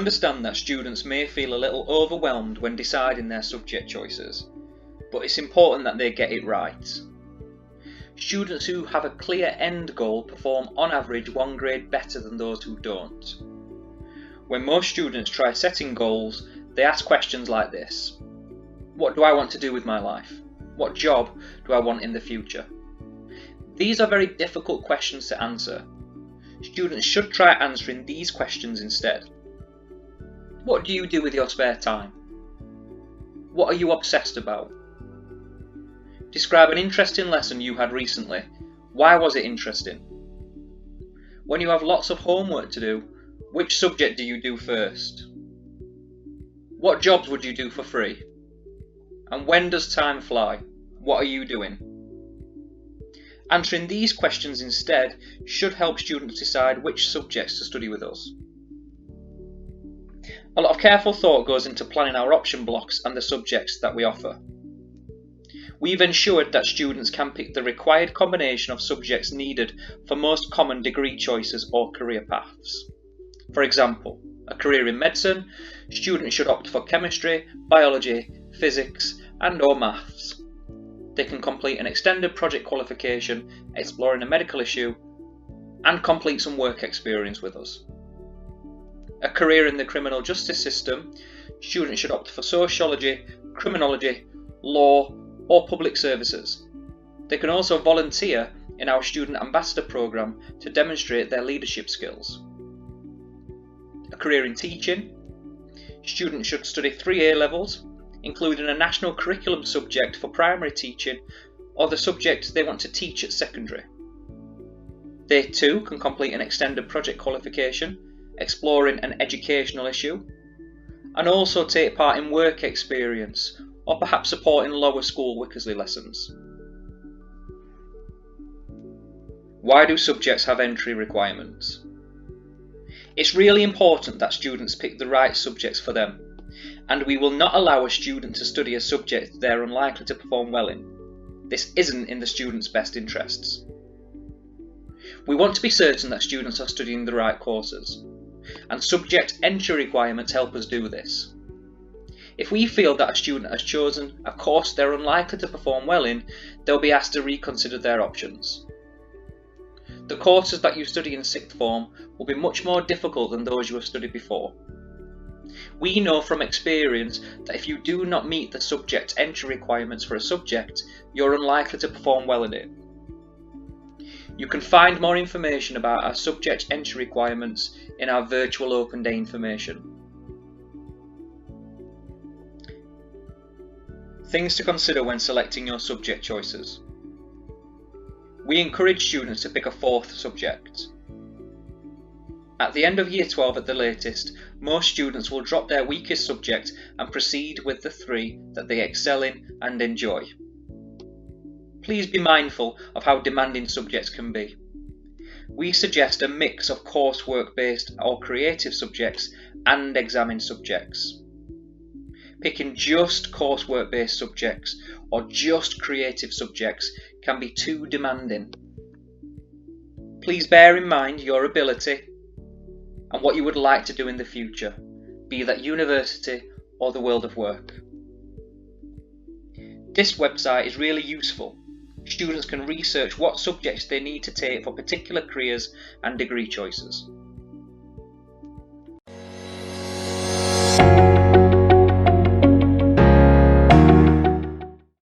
understand that students may feel a little overwhelmed when deciding their subject choices, but it's important that they get it right. Students who have a clear end goal perform on average 1 grade better than those who don't. When most students try setting goals, they ask questions like this: what do I want to do with my life? What job do I want in the future? These are very difficult questions to answer. Students should try answering these questions instead. What do you do with your spare time? What are you obsessed about? Describe an interesting lesson you had recently. Why was it interesting? When you have lots of homework to do, which subject do you do first? What jobs would you do for free? And when does time fly? What are you doing? Answering these questions instead should help students decide which subjects to study with us. A lot of careful thought goes into planning our option blocks and the subjects that we offer. We've ensured that students can pick the required combination of subjects needed for most common degree choices or career paths. For example, a career in medicine, students should opt for chemistry, biology, physics, and/or maths. They can complete an extended project qualification exploring a medical issue and complete some work experience with us. A career in the criminal justice system, students should opt for sociology, criminology, law, or public services. They can also volunteer in our student ambassador program to demonstrate their leadership skills. A career in teaching, students should study 3 A-levels, including a national curriculum subject for primary teaching or the subject they want to teach at secondary. They too can complete an extended project qualification, exploring an educational issue, and also take part in work experience or perhaps supporting lower school Wickersley lessons. Why do subjects have entry requirements? It's really important that students pick the right subjects for them, and we will not allow a student to study a subject they are unlikely to perform well in. This isn't in the student's best interests. We want to be certain that students are studying the right courses, and subject entry requirements help us do this. If we feel that a student has chosen a course they're unlikely to perform well in, they'll be asked to reconsider their options. The courses that you study in sixth form will be much more difficult than those you have studied before. We know from experience that if you do not meet the subject entry requirements for a subject, you're unlikely to perform well in it. You can find more information about our subject entry requirements in our virtual open day information. Things to consider when selecting your subject choices. We encourage students to pick a 4th subject. At the end of Year 12 at the latest, most students will drop their weakest subject and proceed with the 3 that they excel in and enjoy. Please be mindful of how demanding subjects can be. We suggest a mix of coursework-based or creative subjects and examine subjects. Picking just coursework-based subjects or just creative subjects can be too demanding. Please bear in mind your ability and what you would like to do in the future, be that university or the world of work. This website is really useful. Students can research what subjects they need to take for particular careers and degree choices.